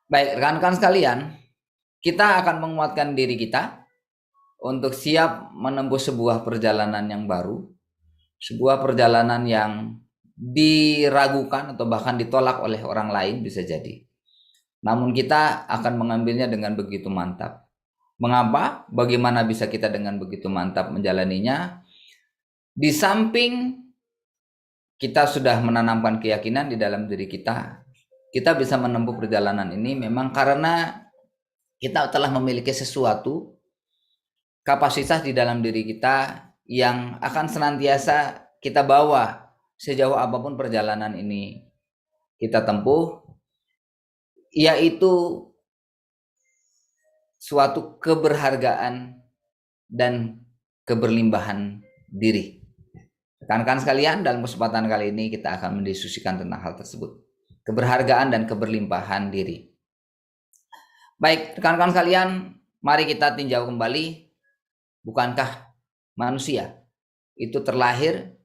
Baik, rekan-rekan sekalian, kita akan menguatkan diri kita untuk siap menempuh sebuah perjalanan yang baru, sebuah perjalanan yang diragukan atau bahkan ditolak oleh orang lain bisa jadi. Namun kita akan mengambilnya dengan begitu mantap. Mengapa? Bagaimana bisa kita dengan begitu mantap menjalaninya? Di samping kita sudah menanamkan keyakinan di dalam diri kita, kita bisa menempuh perjalanan ini memang karena kita telah memiliki sesuatu kapasitas di dalam diri kita yang akan senantiasa kita bawa sejauh apapun perjalanan ini kita tempuh, yaitu suatu keberhargaan dan keberlimpahan diri. Rekan-rekan sekalian, dalam kesempatan kali ini kita akan mendiskusikan tentang hal tersebut. Keberhargaan dan keberlimpahan diri. Baik, rekan-rekan sekalian, mari kita tinjau kembali. Bukankah manusia itu terlahir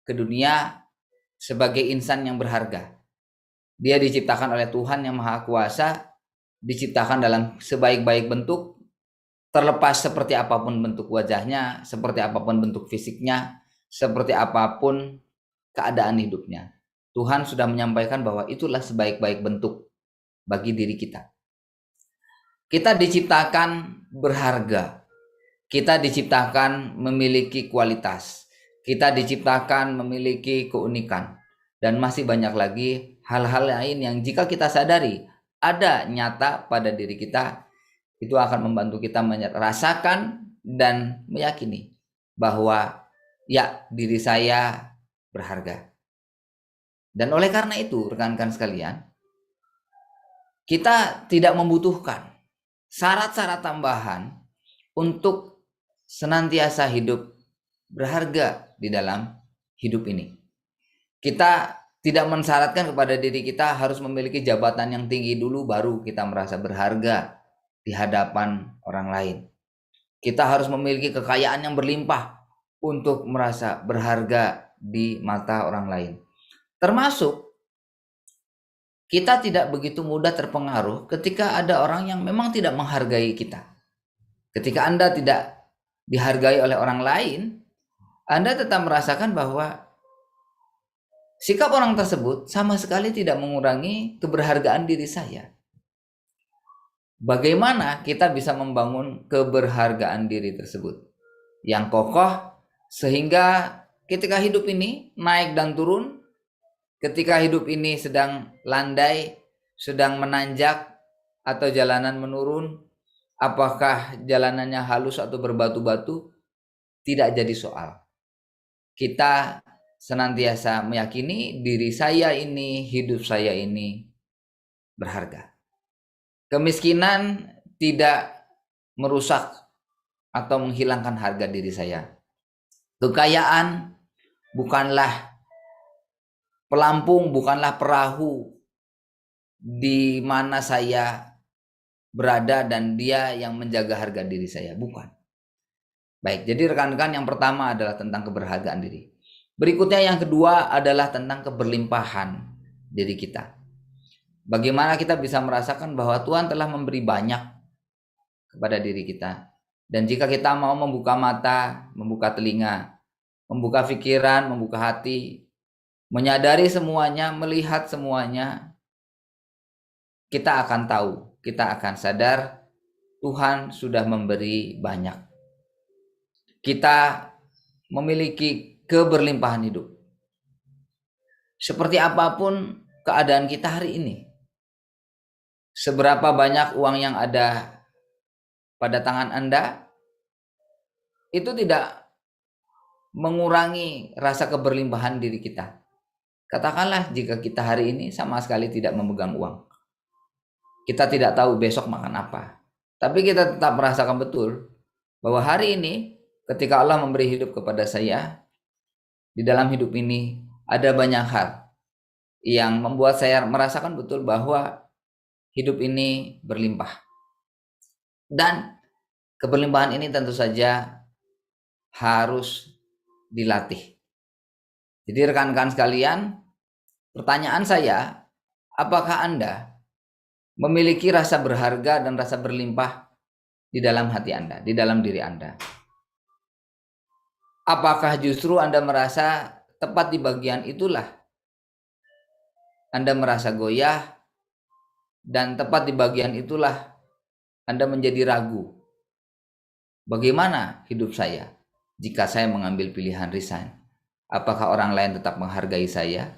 ke dunia sebagai insan yang berharga? Dia diciptakan oleh Tuhan yang Maha Kuasa, diciptakan dalam sebaik-baik bentuk, terlepas seperti apapun bentuk wajahnya, seperti apapun bentuk fisiknya, seperti apapun keadaan hidupnya. Tuhan sudah menyampaikan bahwa itulah sebaik-baik bentuk bagi diri kita. Kita diciptakan berharga. Kita diciptakan memiliki kualitas. Kita diciptakan memiliki keunikan. Dan masih banyak lagi hal-hal lain yang jika kita sadari ada nyata pada diri kita, itu akan membantu kita merasakan dan meyakini bahwa ya, diri saya berharga. Dan oleh karena itu, rekan-rekan sekalian, kita tidak membutuhkan syarat-syarat tambahan untuk senantiasa hidup berharga di dalam hidup ini. Kita tidak mensyaratkan kepada diri kita harus memiliki jabatan yang tinggi dulu baru kita merasa berharga di hadapan orang lain. Kita harus memiliki kekayaan yang berlimpah untuk merasa berharga di mata orang lain. Termasuk kita tidak begitu mudah terpengaruh ketika ada orang yang memang tidak menghargai kita. Ketika Anda tidak dihargai oleh orang lain, Anda tetap merasakan bahwa sikap orang tersebut sama sekali tidak mengurangi keberhargaan diri saya. Bagaimana kita bisa membangun keberhargaan diri tersebut yang kokoh sehingga ketika hidup ini naik dan turun, ketika hidup ini sedang landai, sedang menanjak atau jalanan menurun, apakah jalanannya halus atau berbatu-batu, tidak jadi soal. Kita senantiasa meyakini diri saya ini, hidup saya ini berharga. Kemiskinan tidak merusak atau menghilangkan harga diri saya. Kekayaan bukanlah pelampung, bukanlah perahu di mana saya berada dan dia yang menjaga harga diri saya, bukan. Baik, jadi rekan-rekan, yang pertama adalah tentang keberhargaan diri. Berikutnya yang kedua adalah tentang keberlimpahan diri kita. Bagaimana kita bisa merasakan bahwa Tuhan telah memberi banyak kepada diri kita. Dan jika kita mau membuka mata, membuka telinga, membuka pikiran, membuka hati, menyadari semuanya, melihat semuanya, kita akan tahu, kita akan sadar Tuhan sudah memberi banyak. Kita memiliki keberlimpahan hidup. Seperti apapun keadaan kita hari ini, seberapa banyak uang yang ada pada tangan Anda, itu tidak mengurangi rasa keberlimpahan diri kita. Katakanlah jika kita hari ini sama sekali tidak memegang uang, kita tidak tahu besok makan apa, tapi kita tetap merasakan betul bahwa hari ini ketika Allah memberi hidup kepada saya, di dalam hidup ini ada banyak hal yang membuat saya merasakan betul bahwa hidup ini berlimpah. Dan keberlimpahan ini tentu saja harus dilatih. Jadi rekan-rekan sekalian, pertanyaan saya, apakah Anda memiliki rasa berharga dan rasa berlimpah di dalam hati Anda, di dalam diri Anda? Apakah justru Anda merasa tepat di bagian itulah Anda merasa goyah, dan tepat di bagian itulah Anda menjadi ragu? Bagaimana hidup saya jika saya mengambil pilihan resign? Apakah orang lain tetap menghargai saya?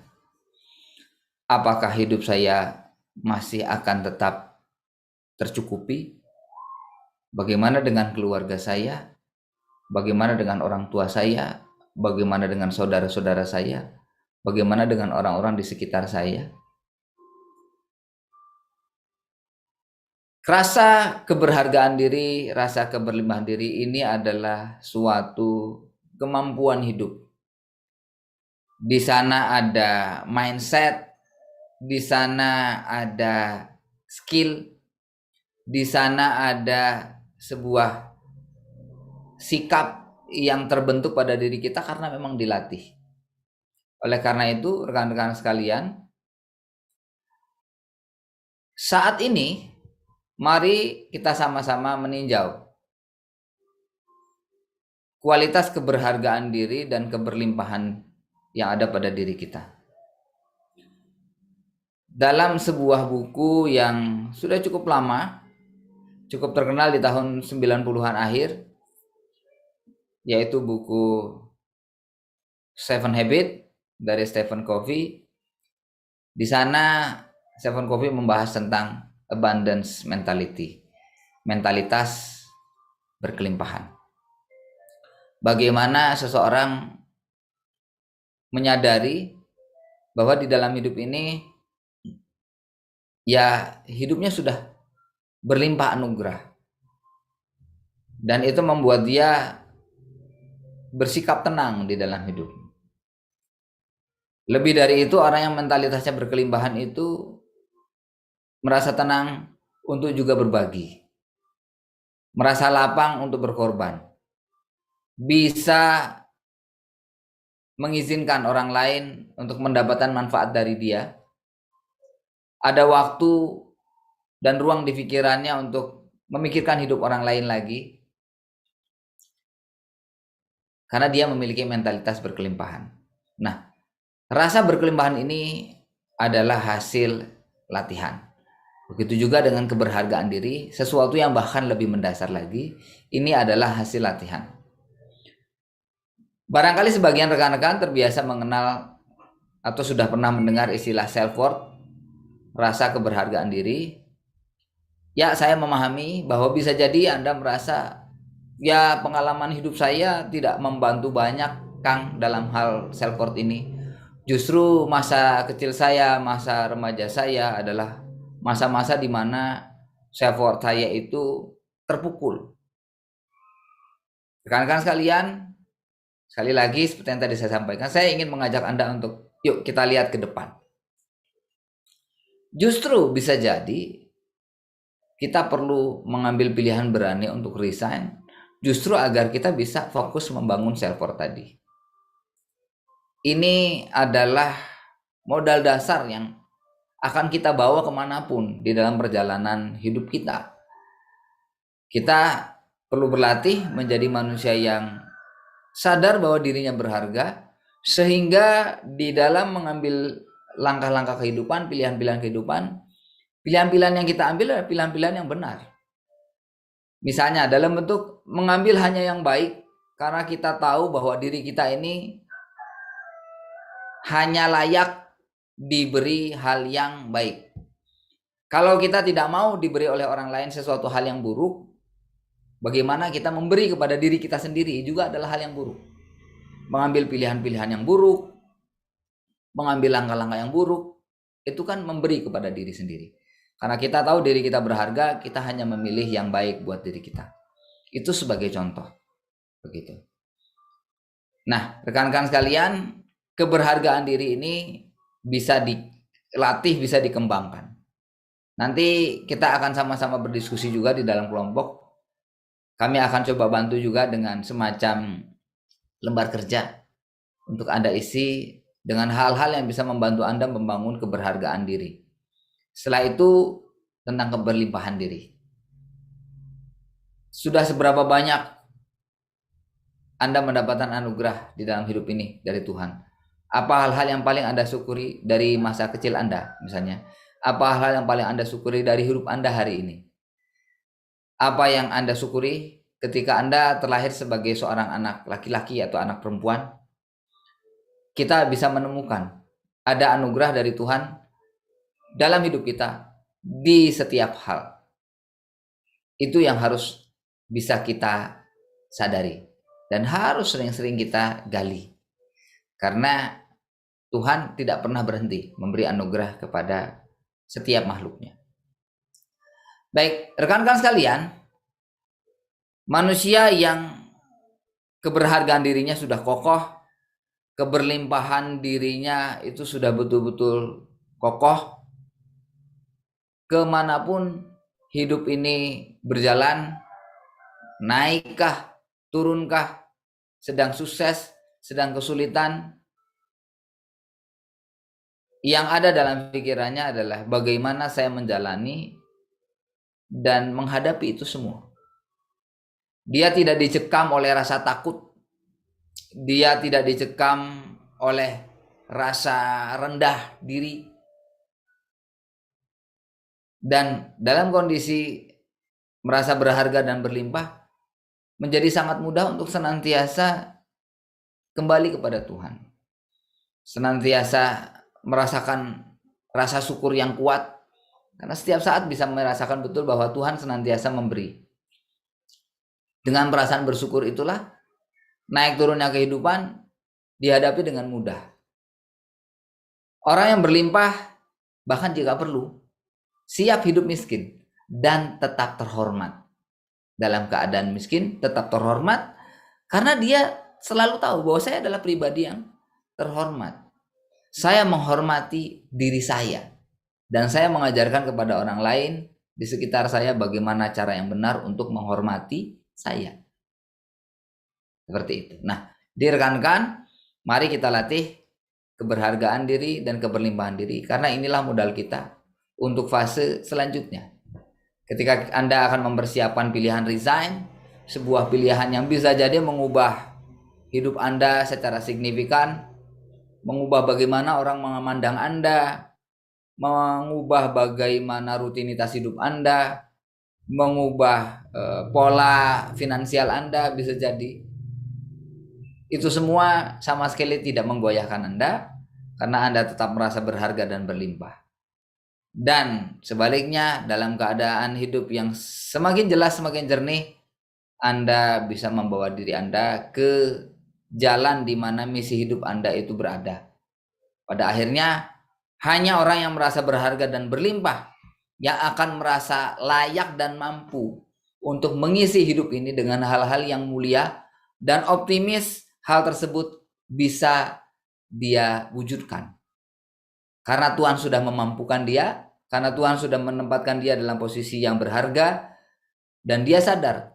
Apakah hidup saya masih akan tetap tercukupi? Bagaimana dengan keluarga saya? Bagaimana dengan orang tua saya? Bagaimana dengan saudara-saudara saya? Bagaimana dengan orang-orang di sekitar saya? Rasa keberhargaan diri, rasa keberlimpahan diri ini adalah suatu kemampuan hidup. Di sana ada mindset, di sana ada skill, di sana ada sebuah sikap yang terbentuk pada diri kita karena memang dilatih. Oleh karena itu, rekan-rekan sekalian, saat ini mari kita sama-sama meninjau kualitas keberhargaan diri dan keberlimpahan yang ada pada diri kita. Dalam sebuah buku yang sudah cukup lama, cukup terkenal di tahun 90-an akhir, yaitu buku Seven Habits dari Stephen Covey. Di sana Stephen Covey membahas tentang abundance mentality, mentalitas berkelimpahan. Bagaimana seseorang menyadari bahwa di dalam hidup ini ya hidupnya sudah berlimpah anugerah, dan itu membuat dia bersikap tenang di dalam hidup. Lebih dari itu, orang yang mentalitasnya berkelimpahan itu merasa tenang untuk juga berbagi, merasa lapang untuk berkorban, bisa mengizinkan orang lain untuk mendapatkan manfaat dari dia, ada waktu dan ruang di pikirannya untuk memikirkan hidup orang lain lagi, karena dia memiliki mentalitas berkelimpahan. Nah, rasa berkelimpahan ini adalah hasil latihan. Begitu juga dengan keberhargaan diri, sesuatu yang bahkan lebih mendasar lagi, ini adalah hasil latihan. Barangkali sebagian rekan-rekan terbiasa mengenal atau sudah pernah mendengar istilah self-worth, rasa keberhargaan diri. Ya, saya memahami bahwa bisa jadi Anda merasa, ya pengalaman hidup saya tidak membantu banyak, Kang, dalam hal self-worth ini. Justru masa kecil saya, masa remaja saya adalah masa-masa di mana self-worth saya itu terpukul. Rekan-rekan sekalian, sekali lagi seperti yang tadi saya sampaikan, saya ingin mengajak Anda untuk yuk kita lihat ke depan. Justru bisa jadi kita perlu mengambil pilihan berani untuk resign, justru agar kita bisa fokus membangun self-worth tadi. Ini adalah modal dasar yang akan kita bawa kemanapun di dalam perjalanan hidup kita. Kita perlu berlatih menjadi manusia yang sadar bahwa dirinya berharga, sehingga di dalam mengambil langkah-langkah kehidupan, pilihan-pilihan kehidupan, pilihan-pilihan yang kita ambil adalah pilihan-pilihan yang benar. Misalnya dalam bentuk mengambil hanya yang baik, karena kita tahu bahwa diri kita ini hanya layak diberi hal yang baik. Kalau kita tidak mau diberi oleh orang lain sesuatu hal yang buruk, bagaimana kita memberi kepada diri kita sendiri juga adalah hal yang buruk. Mengambil pilihan-pilihan yang buruk, mengambil langkah-langkah yang buruk, itu kan memberi kepada diri sendiri. Karena kita tahu diri kita berharga, kita hanya memilih yang baik buat diri kita. Itu sebagai contoh. Begitu. Nah, rekan-rekan sekalian, keberhargaan diri ini bisa dilatih, bisa dikembangkan. Nanti kita akan sama-sama berdiskusi juga di dalam kelompok. Kami akan coba bantu juga dengan semacam lembar kerja untuk Anda isi dengan hal-hal yang bisa membantu Anda membangun keberhargaan diri. Setelah itu tentang keberlimpahan diri. Sudah seberapa banyak Anda mendapatkan anugerah di dalam hidup ini dari Tuhan? Apa hal-hal yang paling Anda syukuri dari masa kecil Anda misalnya? Apa hal-hal yang paling Anda syukuri dari hidup Anda hari ini? Apa yang Anda syukuri ketika Anda terlahir sebagai seorang anak laki-laki atau anak perempuan? Kita bisa menemukan ada anugerah dari Tuhan dalam hidup kita di setiap hal. Itu yang harus bisa kita sadari dan harus sering-sering kita gali, karena Tuhan tidak pernah berhenti memberi anugerah kepada setiap makhluknya. Baik, rekan-rekan sekalian, manusia yang keberhargaan dirinya sudah kokoh, keberlimpahan dirinya itu sudah betul-betul kokoh, kemanapun hidup ini berjalan, naikkah, turunkah, sedang sukses, sedang kesulitan, yang ada dalam pikirannya adalah bagaimana saya menjalani dan menghadapi itu semua. Dia tidak dicekam oleh rasa takut, dia tidak dicekam oleh rasa rendah diri, dan dalam kondisi merasa berharga dan berlimpah, menjadi sangat mudah untuk senantiasa kembali kepada Tuhan, senantiasa merasakan rasa syukur yang kuat, karena setiap saat bisa merasakan betul bahwa Tuhan senantiasa memberi. Dengan perasaan bersyukur itulah naik turunnya kehidupan dihadapi dengan mudah. Orang yang berlimpah bahkan jika perlu siap hidup miskin dan tetap terhormat. Dalam keadaan miskin tetap terhormat karena dia selalu tahu bahwa saya adalah pribadi yang terhormat. Saya menghormati diri saya dan saya mengajarkan kepada orang lain di sekitar saya bagaimana cara yang benar untuk menghormati saya. Seperti itu. Nah, rekan-rekan, mari kita latih keberhargaan diri dan keberlimpahan diri, karena inilah modal kita untuk fase selanjutnya. Ketika Anda akan mempersiapkan pilihan resign, sebuah pilihan yang bisa jadi mengubah hidup Anda secara signifikan, mengubah bagaimana orang memandang Anda, mengubah bagaimana rutinitas hidup Anda, mengubah pola finansial Anda bisa jadi. Itu semua sama sekali tidak menggoyahkan Anda, karena Anda tetap merasa berharga dan berlimpah. Dan sebaliknya, dalam keadaan hidup yang semakin jelas, semakin jernih, Anda bisa membawa diri Anda ke jalan di mana misi hidup Anda itu berada. Pada akhirnya, hanya orang yang merasa berharga dan berlimpah yang akan merasa layak dan mampu untuk mengisi hidup ini dengan hal-hal yang mulia dan optimis hal tersebut bisa dia wujudkan. Karena Tuhan sudah memampukan dia, karena Tuhan sudah menempatkan dia dalam posisi yang berharga, dan dia sadar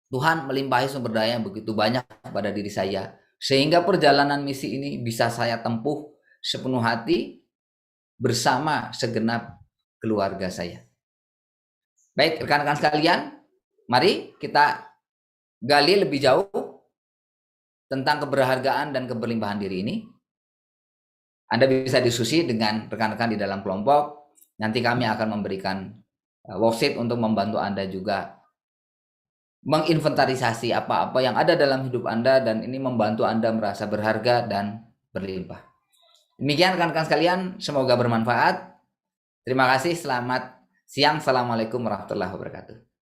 Tuhan melimpahi sumber daya yang begitu banyak pada diri saya, sehingga perjalanan misi ini bisa saya tempuh sepenuh hati bersama segenap keluarga saya. Baik, rekan-rekan sekalian, mari kita gali lebih jauh tentang keberhargaan dan keberlimpahan diri ini. Anda bisa diskusi dengan rekan-rekan di dalam kelompok. Nanti kami akan memberikan worksheet untuk membantu Anda juga menginventarisasi apa-apa yang ada dalam hidup Anda, dan ini membantu Anda merasa berharga dan berlimpah. Demikian rekan-rekan sekalian, semoga bermanfaat. Terima kasih, selamat siang. Assalamualaikum warahmatullahi wabarakatuh.